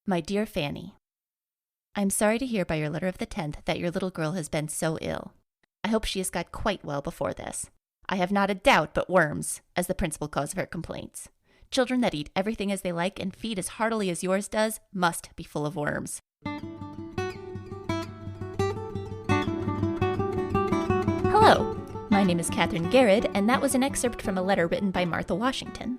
My dear Fanny, I'm sorry to hear by your letter of the 10th that your little girl has been so ill. I hope she has got quite well before this. I have not a doubt but worms, as the principal cause of her complaints. Children that eat everything as they like and feed as heartily as yours does must be full of worms. Hello, my name is Kathryn Gehred, and that was an excerpt from a letter written by Martha Washington.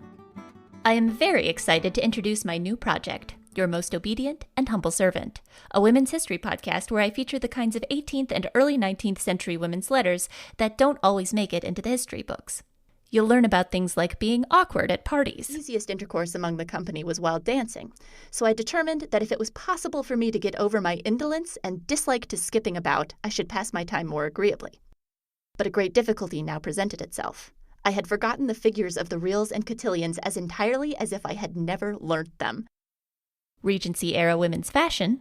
I am very excited to introduce my new project, Your Most Obedient and Humble Servant, a women's history podcast where I feature the kinds of 18th and early 19th century women's letters that don't always make it into the history books. You'll learn about things like being awkward at parties. The easiest intercourse among the company was while dancing, so I determined that if it was possible for me to get over my indolence and dislike to skipping about, I should pass my time more agreeably. But a great difficulty now presented itself. I had forgotten the figures of the reals and cotillions as entirely as if I had never learnt them. Regency-era women's fashion.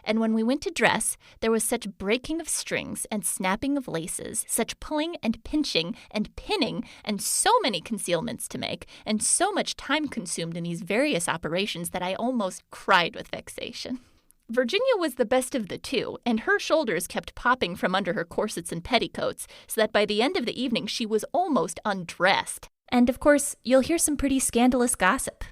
And when we went to dress, there was such breaking of strings and snapping of laces, such pulling and pinching and pinning, and so many concealments to make, and so much time consumed in these various operations that I almost cried with vexation. Virginia was the best of the two, and her shoulders kept popping from under her corsets and petticoats, so that by the end of the evening she was almost undressed. And of course, you'll hear some pretty scandalous gossip.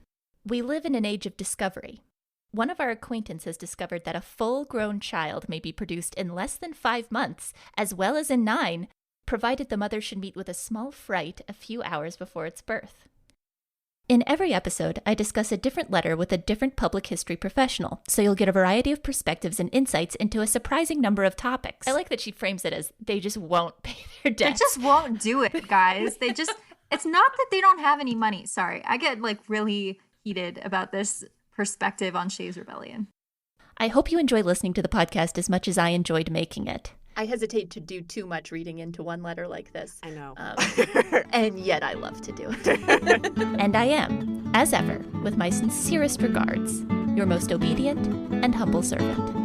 We live in an age of discovery. One of our acquaintances discovered that a full-grown child may be produced in less than 5 months, as well as in 9, provided the mother should meet with a small fright a few hours before its birth. In every episode, I discuss a different letter with a different public history professional, so you'll get a variety of perspectives and insights into a surprising number of topics. I like that she frames it as, they just won't pay their debts. They just won't do it, guys. It's not that they don't have any money. Sorry, I get really heated about this perspective on Shays Rebellion. I hope you enjoy listening to the podcast as much as I enjoyed making it. I hesitate to do too much reading into one letter like this. I know. And yet I love to do it. And I am, as ever, with my sincerest regards, your most obedient and humble servant.